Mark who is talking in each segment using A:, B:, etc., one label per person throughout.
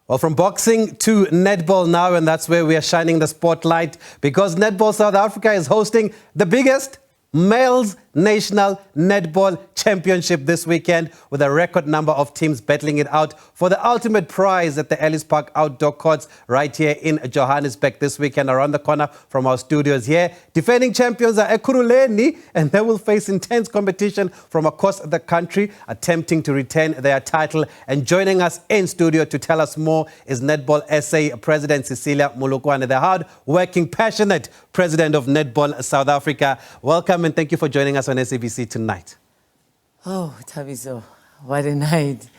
A: Well, from boxing to netball now, and that's where we are shining the spotlight because Netball South Africa is hosting the biggest Males National Netball Championship this weekend with a record number of teams battling it out for the ultimate prize at the Ellis Park Outdoor Courts right here in Johannesburg this weekend. Around the corner from our studios here, defending champions are Ekurhukeni, and they will face intense competition from across the country attempting to retain their title. And joining us in studio to tell us more is Netball SA President Cecilia Molokwane, the hard-working, passionate President of Netball South Africa. Welcome and thank you for joining us on SABC tonight.
B: Oh, Tabiso, what a night.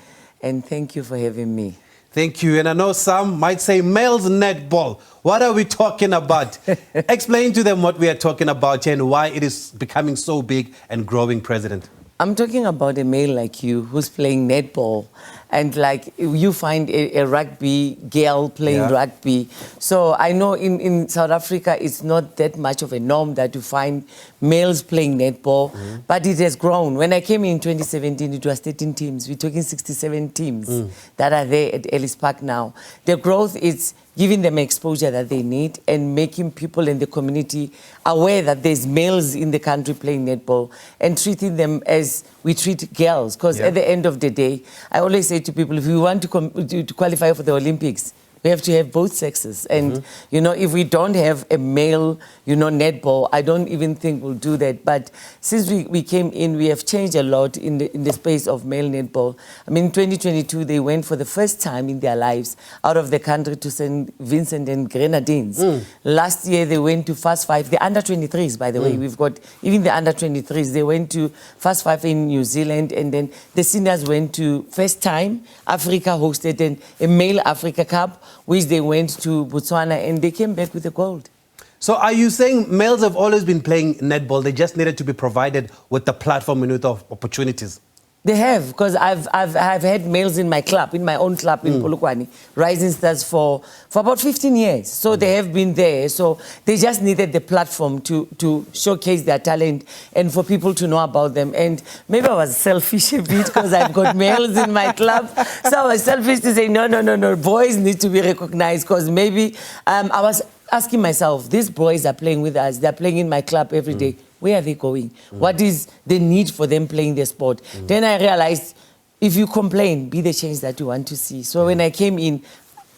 B: And thank you for having me.
A: Thank you. And I know some might say males netball. What are we talking about? Explain to them what we are talking about and why it is becoming so big and growing, President.
B: I'm talking about a male like you who's playing netball, and like you find a rugby girl playing rugby. So I know in South Africa it's not that much of a norm that you find males playing netball, but it has grown. When I came in 2017, it was 13 teams. We're talking 67 teams that are there at Ellis Park now. The growth is giving them exposure that they need and making people in the community aware that there's males in the country playing netball and treating them as we treat girls. Because at the end of the day, I always say to people, if we want to qualify for the Olympics, we have to have both sexes. And, you know, if we don't have a male, you know, netball, I don't even think we'll do that. But since we came in, we have changed a lot in the space of male netball. I mean, in 2022, they went for the first time in their lives out of the country to St. Vincent and Grenadines. Last year, they went to Fast Five. The under-23s, by the way, we've got even the under-23s. They went to Fast Five in New Zealand, and then the seniors went to first time Africa hosted a male Africa Cup, which they went to Botswana, and they came back with the gold.
A: So are you saying males have always been playing netball, they just needed to be provided with the platform and with the opportunities?
B: They have, because I've had males in my club, in my own club in Polokwane, Rising Stars for about 15 years. So they have been there. So they just needed the platform to showcase their talent and for people to know about them. And maybe I was selfish a bit because I've got males in my club. So I was selfish to say, no, boys need to be recognized, because maybe I was asking myself, these boys are playing with us, they're playing in my club every day. Where are they going? What is the need for them playing their sport? Then I realized, if you complain, be the change that you want to see. So when I came in,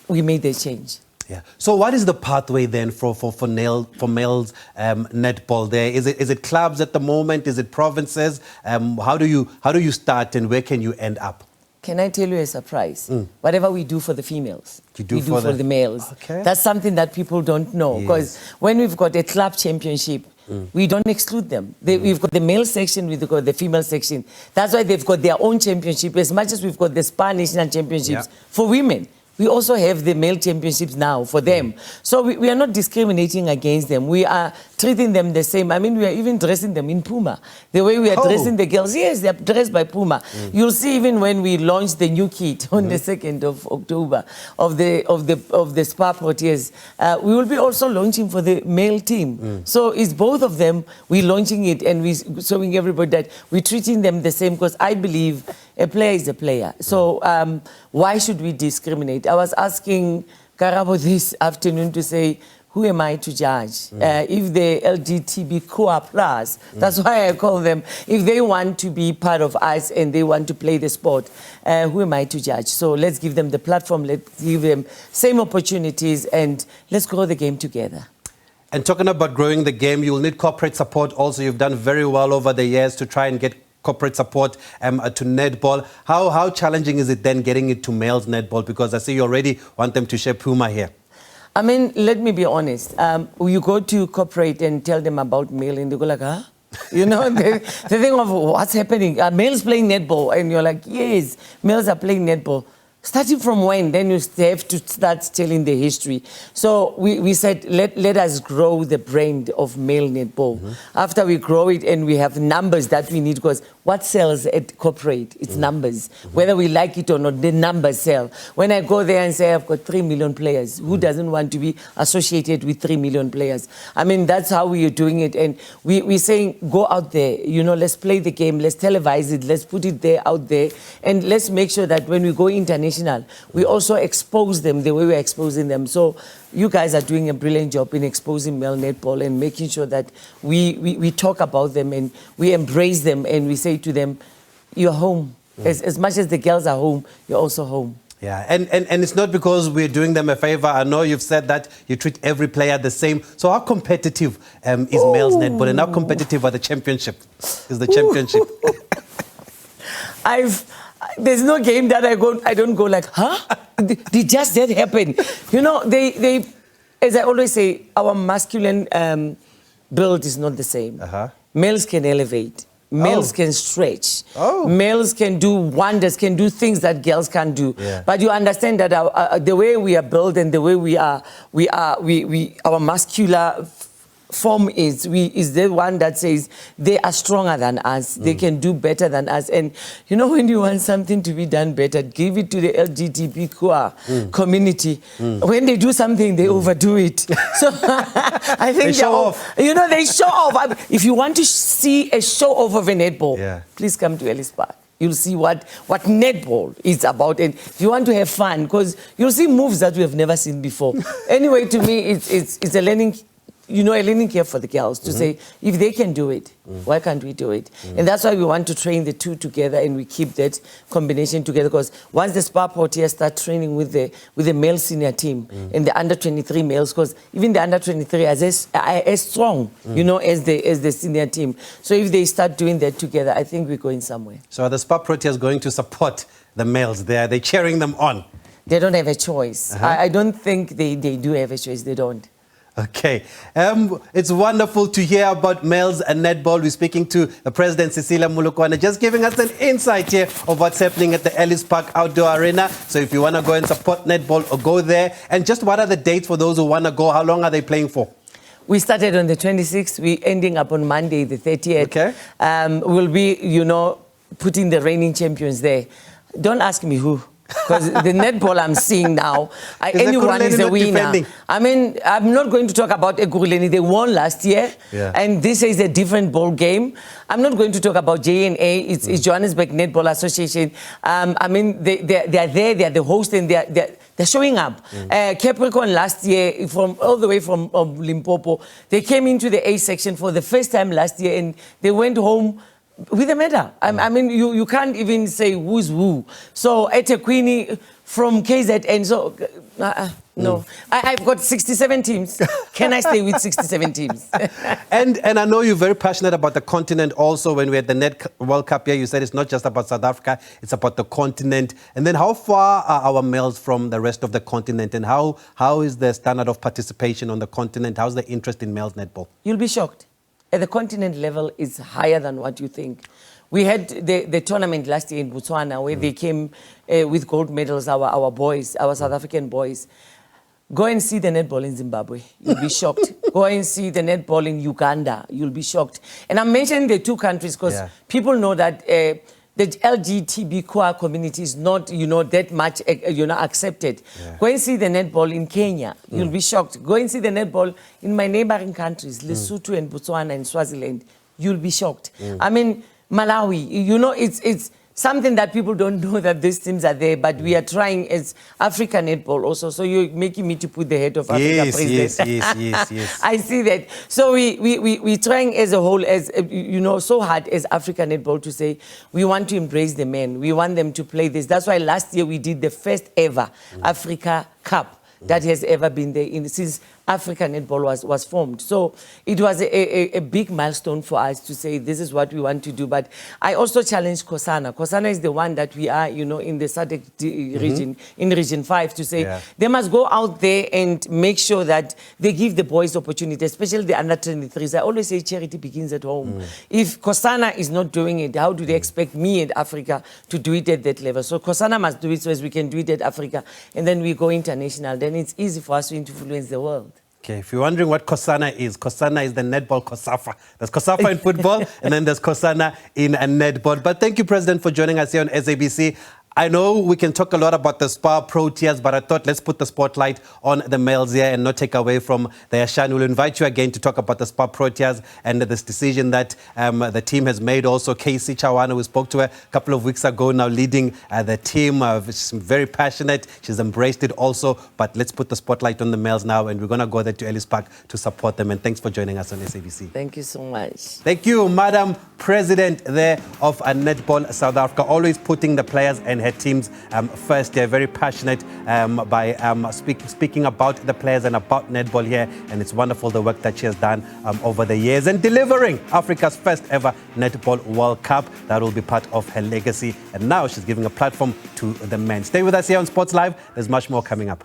B: we made the change.
A: Yeah. So what is the pathway then for males netball there? Is it clubs at the moment? Is it provinces? How do you start and where can you end up?
B: Can I tell you a surprise? Whatever we do for the females, we do for the males.
A: Okay.
B: That's something that people don't know. Because when we've got a club championship, we don't exclude them. We've got the male section, we've got the female section. That's why they've got their own championship. As much as we've got the SPA National Championships for women, we also have the male championships now for them. So we are not discriminating against them. We are treating them the same. I mean, we are even dressing them in Puma. The way we are dressing the girls, yes, they're dressed by Puma. You'll see even when we launch the new kit on the 2nd of October of the SPA Proteas, we will be also launching for the male team. So it's both of them. We're launching it and we're showing everybody that we're treating them the same, because I believe a player is a player. So why should we discriminate? I was asking Karabo this afternoon to say, who am I to judge? If the LGBTQ+, that's why I call them, if they want to be part of us and they want to play the sport, who am I to judge? So let's give them the platform, let's give them same opportunities, and let's grow the game together.
A: And talking about growing the game, you will need corporate support also. You've done very well over the years to try and get corporate support to netball. How challenging is it then getting it to males netball? Because I see you already want them to share Puma here.
B: I mean, let me be honest. You go to corporate and tell them about male and they go like, huh? You know, they think of what's happening. Are males playing netball? And you're like, yes, males are playing netball. Starting from when? Then you have to start telling the history. So we said, let us grow the brand of male netball. After we grow it and we have numbers that we need, because what sells at corporate? It's numbers. Whether we like it or not, the numbers sell. When I go there and say, I've got 3 million players, who doesn't want to be associated with 3 million players? I mean, that's how we are doing it. And we're saying, go out there, you know, let's play the game, let's televise it, let's put it there, out there, and let's make sure that when we go international, international, we also expose them the way we're exposing them. So you guys are doing a brilliant job in exposing male netball and making sure that we talk about them and we embrace them and we say to them, you're home. As much as the girls are home, you're also home.
A: Yeah, and it's not because we're doing them a favor. I know you've said that you treat every player the same. So how competitive is males netball, and how competitive are the championship? Is the championship?
B: There's no game that I don't go like, huh? Did just that happen? You know, they as I always say, our masculine build is not the same. Males can elevate. Males can stretch. Males can do wonders, can do things that girls can't do.
A: Yeah.
B: But you understand that the way we are built and the way our muscular form is the one that says they are stronger than us. They can do better than us. And you know, when you want something to be done better, give it to the LGBTQ community. When they do something, they overdo it. So I think
A: they show off.
B: You know, they show off. If you want to see a show off of a netball, please come to Ellis Park. You'll see what netball is about. And if you want to have fun, because you'll see moves that we have never seen before. Anyway, to me, it's a learning, you know, a learning curve for the girls to say, if they can do it, why can't we do it? And that's why we want to train the two together and we keep that combination together, because once the SPA Portiers start training with the male senior team and the under 23 males, because even the under 23 are as strong, you know, as the senior team. So if they start doing that together, I think we're going somewhere.
A: So are the SPA Proteas going to support the males there? They're cheering them on?
B: They don't have a choice. I don't think they do have a choice. They don't.
A: Okay. It's wonderful to hear about males and netball. We're speaking to the President, Cecilia Molokwane, just giving us an insight here of what's happening at the Ellis Park Outdoor Arena. So if you want to go and support netball, or go there. And just what are the dates for those who want to go? How long are they playing for?
B: We started on the 26th. We're ending up on Monday, the 30th.
A: Okay.
B: We'll be, you know, putting the reigning champions there. Don't ask me who. Because the netball I'm seeing now, anyone is a winner. Defending? I mean, I'm not going to talk about Ekurhukeni. They won last year, and this is a different ball game. I'm not going to talk about JNA. It's Johannesburg Netball Association. I mean, they are there. They are the host, and they're showing up. Capricorn last year, all the way from Limpopo, they came into the A section for the first time last year, and they went home with a medal. I mean, you can't even say who's who. So Ekurhukeni from KZN, so no. I've got 67 teams. Can I stay with 67 teams?
A: and I know you're very passionate about the continent also. When we had the Net World Cup here, you said it's not just about South Africa, it's about the continent. And then how far are our males from the rest of the continent? And how is the standard of participation on the continent? How's the interest in males netball?
B: You'll be shocked. At the continent level, is higher than what you think. We had the tournament last year in Botswana where they came with gold medals, our boys, our South African boys. Go and see the netball in Zimbabwe. You'll be shocked. Go and see the netball in Uganda. You'll be shocked. And I'm mentioning the two countries because people know that the LGBTQ community is not, you know, that much, you know, accepted. Go and see the netball in Kenya. You'll be shocked. Go and see the netball in my neighboring countries, Lesotho and Botswana and Swaziland. You'll be shocked. I mean, Malawi, you know, it's something that people don't know that these teams are there, but we are trying as Africa netball also. So you're making me to put the head of Africa president. Yes. I see that. So we're trying as a whole, as you know, so hard as Africa netball to say we want to embrace the men. We want them to play this. That's why last year we did the first ever Africa Cup that has ever been there since Africa netball was formed. So it was a big milestone for us to say this is what we want to do. But I also challenge Kosana. Kosana is the one that we are, you know, in the SADC region, in Region 5, to say they must go out there and make sure that they give the boys opportunity, especially the under 23s. I always say charity begins at home. If Kosana is not doing it, how do they expect me and Africa to do it at that level? So Kosana must do it so as we can do it at Africa, and then we go international. Then it's easy for us to influence the world.
A: Okay, if you're wondering what Kosana is the netball Kosafa. There's Kosafa in football, and then there's Kosana in netball. But thank you, President, for joining us here on SABC. I know we can talk a lot about the Spar Proteas, but I thought let's put the spotlight on the males here and not take away from their shine. We'll invite you again to talk about the Spar Proteas and this decision that the team has made. Also, Casey Chawana, we spoke to her a couple of weeks ago, now leading the team. She's very passionate. She's embraced it also. But let's put the spotlight on the males now, and we're going to go there to Ellis Park to support them. And thanks for joining us on SABC.
B: Thank you so much.
A: Thank you, Madam President there of Netball South Africa, always putting the players and her teams first. They're very passionate by speaking about the players and about netball here, and it's wonderful the work that she has done over the years and delivering Africa's first ever Netball World Cup. That will be part of her legacy, and now she's giving a platform to the men. Stay with us here on Sports Live. There's much more coming up.